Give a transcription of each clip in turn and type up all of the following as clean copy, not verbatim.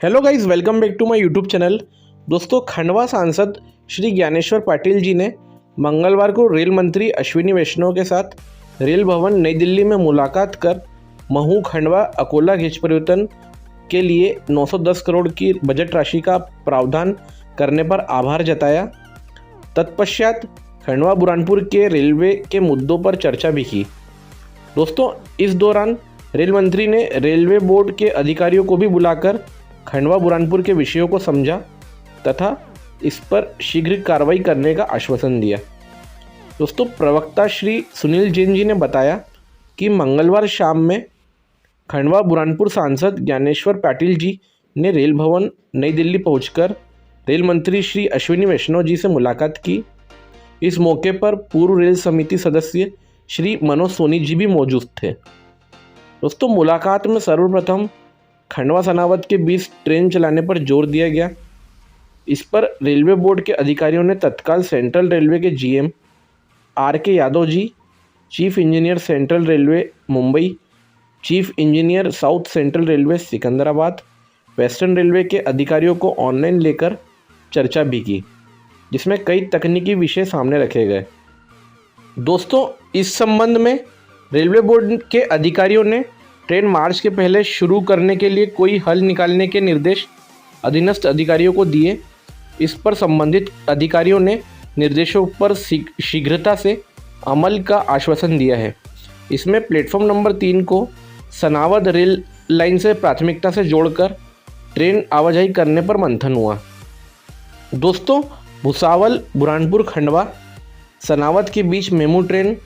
Hello guys, welcome back to my YouTube channel. दोस्तों, खंडवा सांसद श्री ज्ञानेश्वर पाटिल जी ने मंगलवार को रेल मंत्री अश्विनी वैष्णव के साथ रेल भवन नई दिल्ली में मुलाकात कर महू खंडवा अकोला गेज परिवर्तन के लिए 910 करोड़ की बजट राशि का प्रावधान करने पर आभार जताया। तत्पश्चात खंडवा बुरहानपुर के रेलवे के मुद्दों पर चर्चा भी की। दोस्तों, इस दौरान रेल मंत्री ने रेलवे बोर्ड के अधिकारियों को भी बुलाकर खंडवा बुरहानपुर के विषयों को समझा तथा इस पर शीघ्र कार्रवाई करने का आश्वासन दिया। दोस्तों, प्रवक्ता श्री सुनील जैन जी ने बताया कि मंगलवार शाम में खंडवा बुरहानपुर सांसद ज्ञानेश्वर पाटिल जी ने रेल भवन नई दिल्ली पहुंचकर रेल मंत्री श्री अश्विनी वैष्णव जी से मुलाकात की। इस मौके पर पूर्व रेल समिति सदस्य श्री मनोज सोनी जी भी मौजूद थे। दोस्तों, मुलाकात में सर्वप्रथम खंडवा सनावद के बीच ट्रेन चलाने पर जोर दिया गया। इस पर रेलवे बोर्ड के अधिकारियों ने तत्काल सेंट्रल रेलवे के GM R K. Yadav ji, chief engineer Central Railway Mumbai, chief engineer South Central Railway Secunderabad, Western Railway के अधिकारियों को ऑनलाइन लेकर चर्चा भी की, जिसमें कई तकनीकी विषय सामने रखे गए। दोस्तों, इस संबंध में रेलवे बोर्ड के अधिकारियों ने ट्रेन मार्च के पहले शुरू करने के लिए कोई हल निकालने के निर्देश अधीनस्थ अधिकारियों को दिए। इस पर संबंधित अधिकारियों ने निर्देशों पर शीघ्रता से अमल का आश्वासन दिया है। इसमें प्लेटफॉर्म नंबर 3 को सनावद रेल लाइन से प्राथमिकता से जोड़कर ट्रेन आवाजाही करने पर मंथन हुआ। दोस्तों, भुसावल बुरहानपुर खंडवा सनावद के बीच मेमू ट्रेन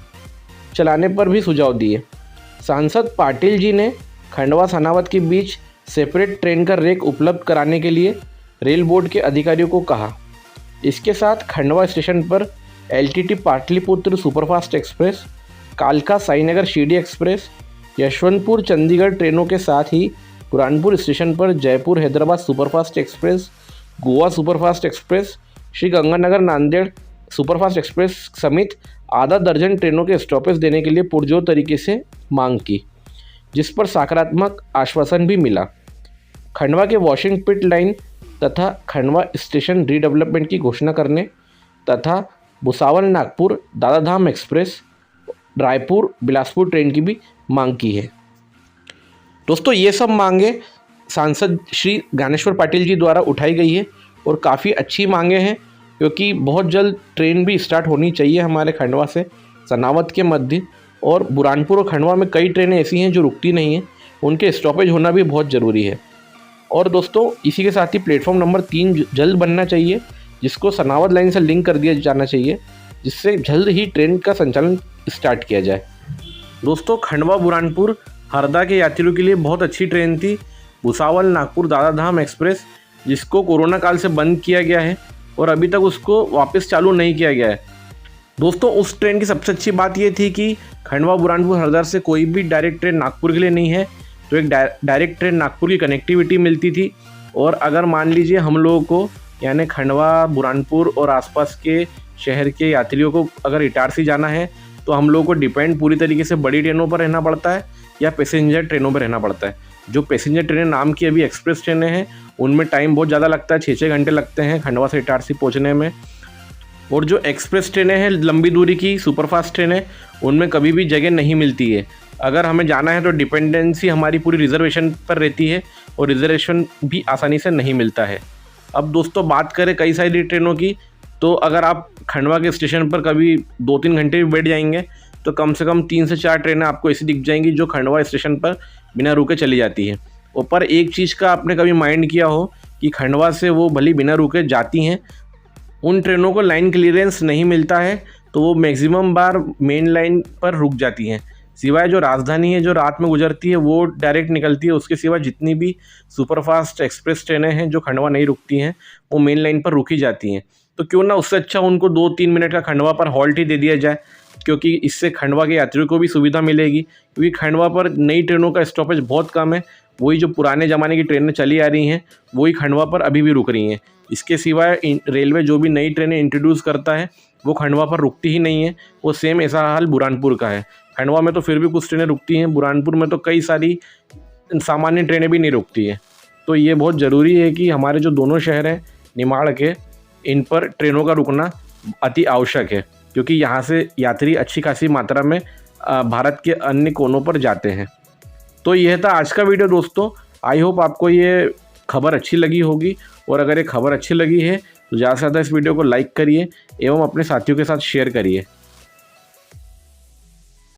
चलाने पर भी सुझाव दिए। सांसद पाटिल जी ने खंडवा सनावद के बीच सेपरेट ट्रेन का रेक उपलब्ध कराने के लिए रेल बोर्ड के अधिकारियों को कहा। इसके साथ खंडवा स्टेशन पर एलटीटी पाटलिपुत्र सुपरफास्ट एक्सप्रेस, कालका साईनगर शिरडी एक्सप्रेस, यशवंतपुर चंडीगढ़ ट्रेनों के साथ ही बुरहानपुर स्टेशन पर Jaipur Hyderabad superfast express, Goa superfast express, Shri Ganganagar Nanded superfast express समेत आधा दर्जन ट्रेनों के स्टॉपेज देने के लिए पुरजोर तरीके से मांग की, जिस पर सकारात्मक आश्वासन भी मिला। खंडवा के वॉशिंग पिट लाइन तथा खंडवा स्टेशन रीडेवलपमेंट की घोषणा करने तथा भुसावल नागपुर दादाधाम एक्सप्रेस रायपुर बिलासपुर ट्रेन की भी मांग की है। दोस्तों, ये सब मांगे सांसद श्री ज्ञानेश्वर पाटिल जी द्वारा उठाई गई है और काफ़ी अच्छी मांगे हैं, क्योंकि बहुत जल्द ट्रेन भी स्टार्ट होनी चाहिए हमारे खंडवा से सनावद के मध्य। और बुरहानपुर और खंडवा में कई ट्रेनें ऐसी हैं जो रुकती नहीं हैं, उनके स्टॉपेज होना भी बहुत ज़रूरी है। और दोस्तों, इसी के साथ ही प्लेटफॉर्म नंबर 3 जल्द बनना चाहिए, जिसको सनावद लाइन से लिंक कर दिया जाना चाहिए, जिससे जल्द ही ट्रेन का संचालन स्टार्ट किया जाए। दोस्तों, खंडवा बुरहानपुर हरदा के यात्रियों के लिए बहुत अच्छी ट्रेन थी भुसावल नागपुर दादाधाम एक्सप्रेस, जिसको कोरोना काल से बंद किया गया है और अभी तक उसको वापस चालू नहीं किया गया है। दोस्तों, उस ट्रेन की सबसे अच्छी बात ये थी कि खंडवा बुरहानपुर हरदा से कोई भी डायरेक्ट ट्रेन नागपुर के लिए नहीं है, तो एक डायरेक्ट ट्रेन नागपुर की कनेक्टिविटी मिलती थी। और अगर मान लीजिए हम लोगों को यानी खंडवा बुरहानपुर और आसपास के शहर के यात्रियों को अगर इटारसी जाना है, तो हम लोगों को डिपेंड पूरी तरीके से बड़ी ट्रेनों पर रहना पड़ता है या पैसेंजर ट्रेनों पर रहना पड़ता है। जो पैसेंजर ट्रेनें नाम की अभी एक्सप्रेस ट्रेनें हैं, उनमें टाइम बहुत ज़्यादा लगता है, 6-6 घंटे लगते हैं खंडवा से इटारसी पहुंचने में। और जो एक्सप्रेस ट्रेनें हैं लंबी दूरी की सुपरफास्ट ट्रेनें, उनमें कभी भी जगह नहीं मिलती है। अगर हमें जाना है तो डिपेंडेंसी हमारी पूरी रिजर्वेशन पर रहती है और रिजर्वेशन भी आसानी से नहीं मिलता है। अब दोस्तों, बात करें कई सारी ट्रेनों की, तो अगर आप खंडवा के स्टेशन पर कभी 2-3 घंटे भी बैठ जाएंगे तो कम से कम 3 से 4 ट्रेनें आपको ऐसी दिख जाएंगी जो खंडवा स्टेशन पर बिना रुके चली जाती हैं। ऊपर एक चीज़ का आपने कभी माइंड किया हो कि खंडवा से वो भली बिना रुके जाती हैं, उन ट्रेनों को लाइन क्लियरेंस नहीं मिलता है, तो वो मैक्सिमम बार मेन लाइन पर रुक जाती हैं। सिवाय जो राजधानी है जो रात में गुजरती है वो डायरेक्ट निकलती है, उसके सिवा जितनी भी सुपरफास्ट एक्सप्रेस ट्रेनें हैं जो खंडवा नहीं रुकती हैं, वो मेन लाइन पर रुकी जाती हैं। तो क्यों ना उससे अच्छा उनको 2-3 मिनट का खंडवा पर हॉल्ट ही दे दिया जाए, क्योंकि इससे खंडवा के यात्रियों को भी सुविधा मिलेगी। क्योंकि खंडवा पर नई ट्रेनों का स्टॉपेज बहुत कम है, वही जो पुराने ज़माने की ट्रेनें चली आ रही हैं वही खंडवा पर अभी भी रुक रही हैं। इसके सिवाय रेलवे जो भी नई ट्रेनें इंट्रोड्यूस करता है वो खंडवा पर रुकती ही नहीं है। वो सेम ऐसा हाल बुरहानपुर का है। खंडवा में तो फिर भी कुछ ट्रेनें रुकती हैं, बुरहानपुर में तो कई सारी सामान्य ट्रेनें भी नहीं रुकती हैं। तो ये बहुत ज़रूरी है कि हमारे जो दोनों शहर हैं निमाड़ के, इन पर ट्रेनों का रुकना अति आवश्यक है, क्योंकि यहाँ से यात्री अच्छी खासी मात्रा में भारत के अन्य कोनों पर जाते हैं। तो यह था आज का वीडियो दोस्तों। आई होप आपको ये खबर अच्छी लगी होगी, और अगर ये खबर अच्छी लगी है तो ज़्यादा से ज़्यादा इस वीडियो को लाइक करिए एवं अपने साथियों के साथ शेयर करिए।